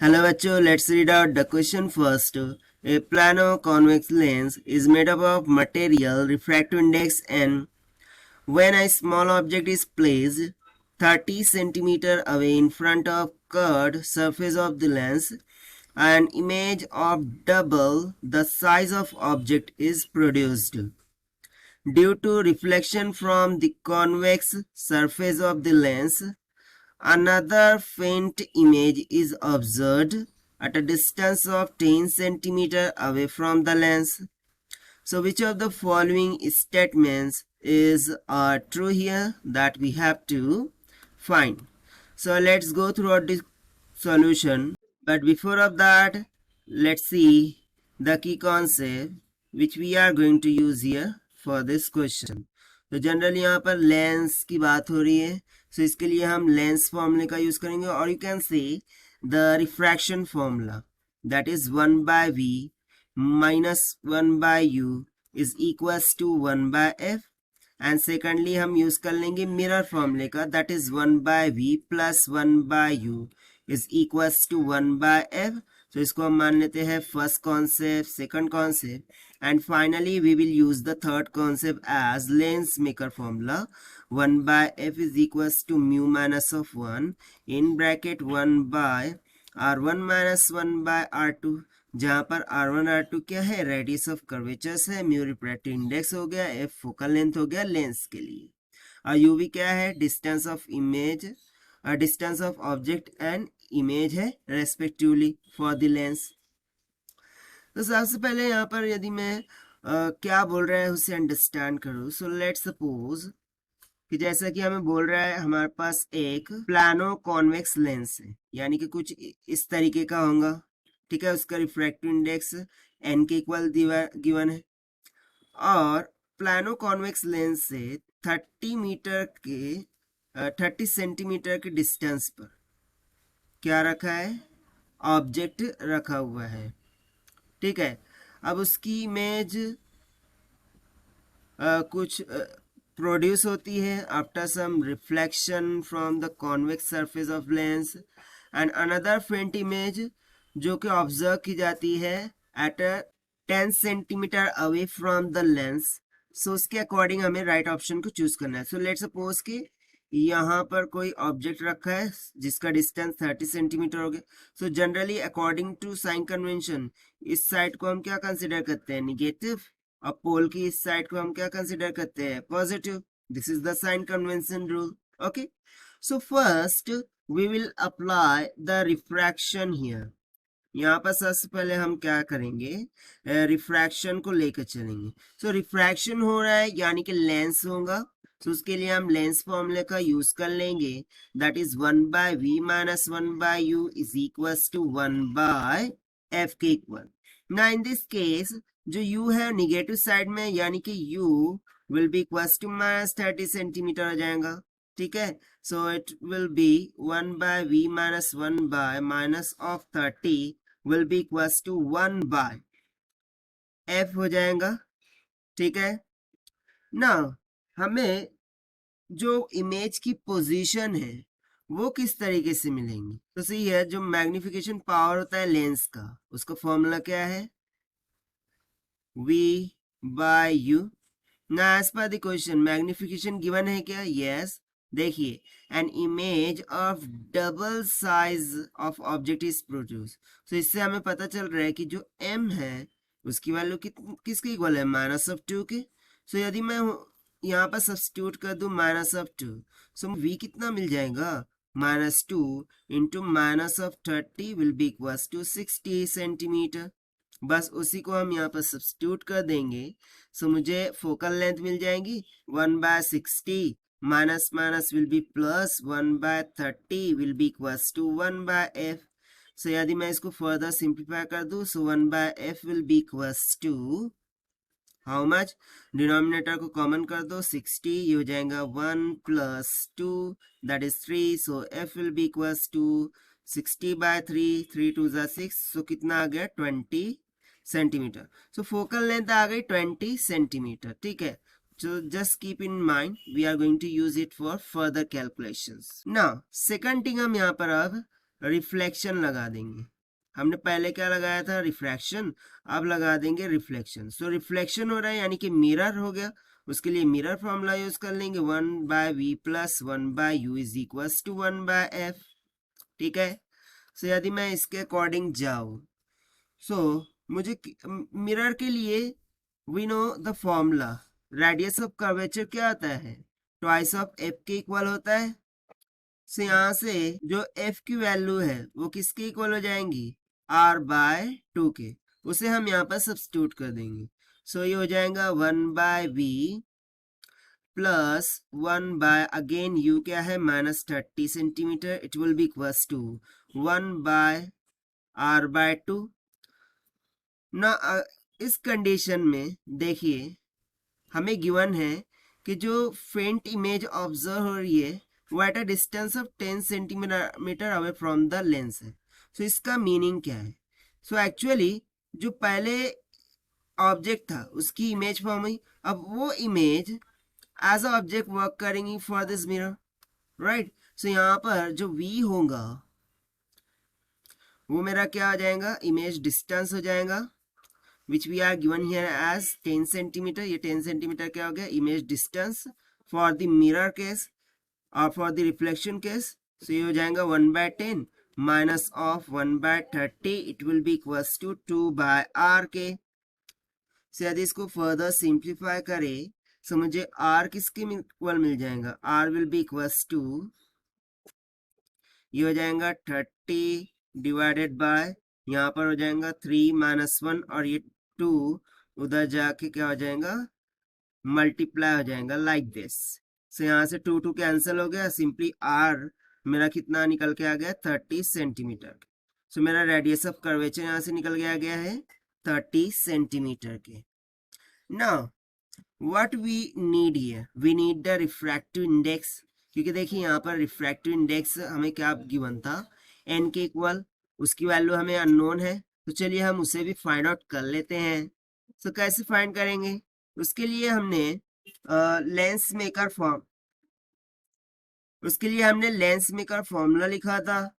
Hello bachcho, let's read out the question first. A plano-convex lens is made up of material refractive index n. When a small object is placed 30 centimeter away in front of curved surface of the lens, an image of double the size of object is produced. Due to reflection from the convex surface of the lens, another faint image is observed at a distance of 10 centimeter away from the lens. So which of the following statements is true here that we have to find. So let's go through the solution. But before of that, let's see the key concept which we are going to use here for this question. तो generally यहाँ पर lens की बात हो रही है, सो इसके लिए हम लेंस फॉर्मूले का यूज करेंगे और you can say the refraction formula that is 1 by v minus 1 by u is equals to 1 by f and secondly हम यूज कर लेंगे मिरर फॉर्मूले का that is 1 by v plus 1 by u is equals to 1 by f. तो इसको हम मान लेते हैं first concept, second concept, and finally we will use the third concept as lens maker formula 1 by f is equals to mu minus of 1 in bracket 1 by r1 minus 1 by r2, जहां पर r1 r2 क्या है, radius of curvatures है, mu refractive index हो गया, f focal length हो गया lens के लिए, और uv क्या है, distance of image, distance of object and image है रेस्पेक्टिवली फॉर द लेंस. तो सबसे पहले यहाँ पर यदि मैं क्या बोल रहा है उसे अंडरस्टैंड करूँ. सो लेट्स सपोज कि जैसा कि हमें बोल रहा है हमारे पास एक प्लानो कॉन्वेक्स लेंस है, यानी कि कुछ इस तरीके का होगा, ठीक है. उसका रिफ्रैक्टिव इंडेक्स n के इक्वल गिवन है और प्लानो कॉन्वेक्स लेंस से 30 सेंटीमीटर के डिस्टेंस पर क्या रखा है, ऑब्जेक्ट रखा हुआ है, ठीक है. अब उसकी इमेज कुछ प्रोड्यूस होती है after some reflection from the convex surface of lens and another faint image जो कि ऑब्जर्व की जाती है at 10 centimetre away from the lens. So उसके अकॉर्डिंग हमें राइट ऑप्शन को चूज करना है. सो लेट्स सपोज कि यहाँ पर कोई ऑब्जेक्ट रखा है जिसका डिस्टेंस 30 सेंटीमीटर हो गया. So generally according to sign convention इस साइड को हम क्या कंसिडर करते हैं, निगेटिव, और पोल की इस साइड को हम क्या कंसिडर करते हैं, positive. This is the sign convention rule. Okay, so first we will apply the refraction here. यहाँ पर सबसे पहले हम क्या करेंगे, रिफ्रैक्शन को लेकर चलेंगे. सो रिफ्रैक्शन हो रहा है यानी कि लेंस होगा, तो उसके लिए हम लेंस फॉर्मूले का यूज कर लेंगे that is 1 by v minus 1 by u is equals to 1 by f के इक्वल. ना इन दिस केस जो u है निगेटिव साइड में, यानी कि u will be equals to minus 30 centimetre आ जाएगा, ठीक है. So it will be 1 by v minus 1 by minus of 30 will be equals to 1 by f हो जाएगा, ठीक है. ना हमें जो इमेज की पोजीशन है वो किस तरीके से मिलेंगी. तो सही है, जो मैग्निफिकेशन पावर होता है लेंस का उसका फॉर्मूला क्या है, v बाय u. ना as per the question magnification given है क्या, यस. देखिए an image of double size of object is produce. तो इससे हमें पता चल रहा है कि जो m है उसकी वैल्यू किसके इक्वल है, माइनस ऑफ 2 के. सो यदि मैं यहाँ पर सब्स्टिट्यूट कर दूं माइनस ऑफ 2, सो v कितना मिल जाएगा, minus 2 into minus of 30 will be equals to 60 centimetre. बस उसी को हम यहाँ पर सब्स्टिट्यूट कर देंगे. सो मुझे फोकल लेंथ मिल जाएगी 1 by 60 minus minus will be plus 1 by 30 will be equals to 1 by f. So यदि मैं इसको फर्दर सिंप्लीफाई कर दूं, so 1 by f will be equals to how much, denominator को कॉमन कर दो 60, ये हो जाएगा 1 प्लस 2 that is 3. So f will be equals to 60 by 3, 3 2 जा 6. सो कितना आ गया 20 सेंटीमीटर. सो फोकल लेंथ आ गई 20 सेंटीमीटर, ठीक है. So just keep in mind we are going to use it for further calculations. Now second thing हम यहाँ पर अब रिफ्लेक्शन लगा देंगे। हमने पहले क्या लगाया था, रिफ्रैक्शन, अब लगा देंगे रिफ्लेक्शन। सो रिफ्लेक्शन हो रहा है यानी कि मिरर हो गया, उसके लिए मिरर फॉर्मूला यूज कर लेंगे, 1/v plus 1/u is equals to 1/f। ठीक है। सो यदि मैं इसके अकॉर्डिंग जाऊं, सो मुझे मिरर के लिए we know the formula, radius of curvature क्या आता है, ट्वाइस ऑफ एफ के इक्वल होता है। सो यहाँ से जो एफ की वैल्यू है वो किसके इक्वल हो जाएंगी, r/2 के, उसे हम यहाँ पर सब्स्टिट्यूट कर देंगे। सो ये हो जाएगा 1/v प्लस 1 अगेन u क्या है -30 centimetre, it will be equals to 1/r/2 ना। इस कंडीशन में देखिए हमें गिवन है कि जो फेंट इमेज ऑब्जर्व हो रही है वो at a distance of 10 centimetre away from the lens है। सो इसका मीनिंग क्या है, सो एक्चुअली जो पहले ऑब्जेक्ट था उसकी इमेज फॉर्म हुई, अब वो image as a object work करेंगी for this mirror, right. So यहाँ पर जो v होगा वो मेरा क्या हो जाएगा, इमेज डिस्टेंस हो जाएगा, which we are given here as 10 centimetre. ये 10 सेंटीमीटर क्या हो गया, image distance for the mirror case और for the reflection case. So ये हो जाएगा 1/10 minus of 1/30, it will be equals to 2/r के। सो यदि इसको फर्दर सिंप्लीफाई करें सो मुझे r किसके इक्वल मिल जाएगा, r will be equals to, ये हो जाएगा 30 डिवाइडेड बाय, यहाँ पर हो जाएगा 3 - 1 और ये 2 उधर जाके क्या हो जाएगा, मल्टीप्लाई हो जाएगा लाइक दिस। सो यहाँ से 2 कैंसिल हो गया, सिंपली r मेरा कितना निकल के आ गया, 30 सेंटीमीटर। सो मेरा रेडियस ऑफ कर्वेचर यहाँ से निकल के आ गया है 30 सेंटीमीटर के। Now what we need here, we need the refractive index, क्योंकि देखिए यहाँ पर रिफ्रैक्टिव इंडेक्स हमें क्या गिवन था, n के इक्वल, उसकी वैल्यू हमें अननोन है, तो चलिए हम उसे भी फाइंड आउट कर लेते हैं। तो कैसे फाइंड करेंगे, उसके लिए हमने लेंस मेकर फॉर्मूला लिखा था,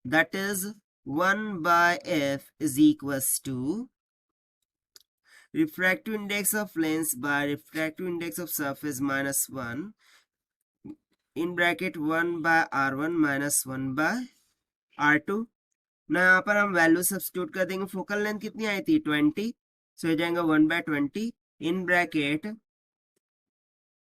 that is 1/f is equals to refractive index of lens by refractive index of surface minus 1 in bracket 1/r1 minus 1/r2। ना यहाँ पर हम वैल्यू सब्स्टिट्यूट कर देंगे, फोकल लेंथ कितनी आई थी 20, सो हो जाएगा 1/20 इन ब्रैकेट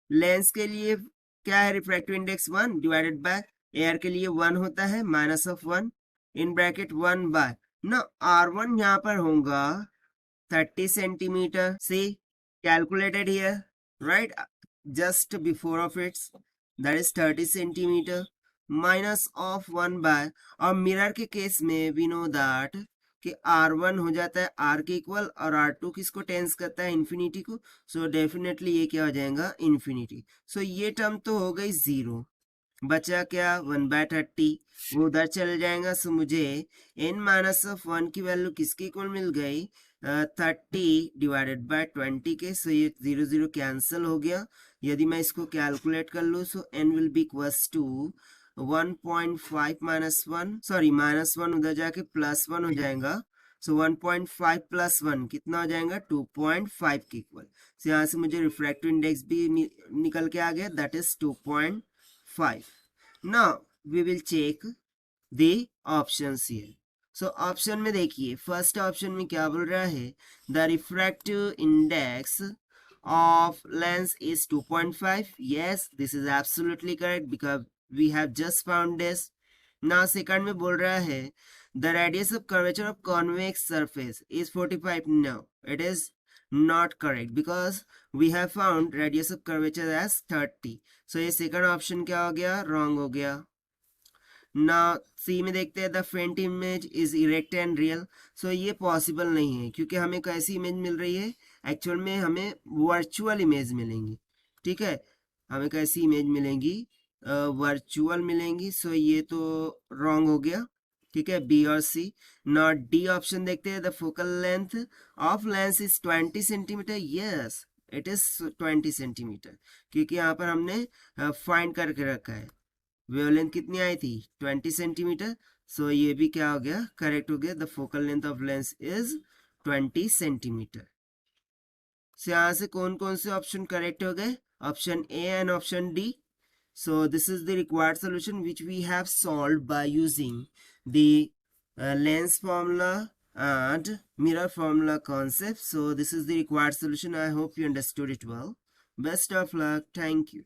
लेंस के लिए क्या है, refractive index 1 divided by air के लिए 1 होता है minus of 1 in bracket 1 by ना r1 यहाँ पर होगा 30 centimetre, see calculated here, right, just before of it, that is 30 centimetre minus of 1 by, और मिरर के केस में we know that कि r1 हो जाता है r के इक्वल और r2 किसको टेंस करता है, इन्फिनिटी को। सो डेफिनेटली ये क्या हो जाएगा, इन्फिनिटी। सो ये टर्म तो हो गई 0, बचा क्या 1/30, वो उधर चल जाएगा। सो मुझे n-1 की वैल्यू किसके इक्वल मिल गई, 30 डिवाइडेड बाय 20 के। सो ये 0 0 कैंसिल हो गया, यदि मैं इसको कैलकुलेट कर लूँ so n will be equals to 1.5 -1, sorry -1 उधर जाके +1 हो जाएगा। सो 1.5 + 1 कितना हो जाएगा, 2.5 के इक्वल। सो यहाँ से मुझे रिफ्रैक्टिव इंडेक्स भी निकल के आ गया, that is 2.5। Now we will check the options here. So option में देखिए, फर्स्ट ऑप्शन में क्या बोल रहा है, the refractive index of lens is 2.5. Yes, this is absolutely correct because we have just found this. Now second में बोल रहा है the radius of curvature of convex surface is 45. No, it is not correct because we have found radius of curvature as 30. So ये second option क्या हो गया, wrong हो गया। ना सी में देखते हैं, the faint image is erect and real. So ये पॉसिबल नहीं है क्योंकि हमें कैसी इमेज मिल रही है, एक्चुअल में हमें वर्चुअल इमेज मिलेंगी। ठीक है, हमें कैसी इमेज मिलेंगी, वर्चुअल मिलेंगी। सो ये तो रॉन्ग हो गया। ठीक है, बी और सी। नॉट डी ऑप्शन देखते हैं, the focal length of lens is 20 centimetre. Yes, it is 20 centimetre क्योंकि यहाँ पर हमने फाइंड करके रखा है। वेवलेंथ कितनी आई थी, 20 सेंटीमीटर। सो ये भी क्या हो गया, करेक्ट हो गया. The focal length of lens is 20 centimetre. So यहाँ से कौन कौन से ऑप्शन करेक्ट हो गए? Option A and option D. So this is the required solution which we have solved by using the lens formula and mirror formula concept. So this is the required solution. I hope you understood it well. Best of luck. Thank you.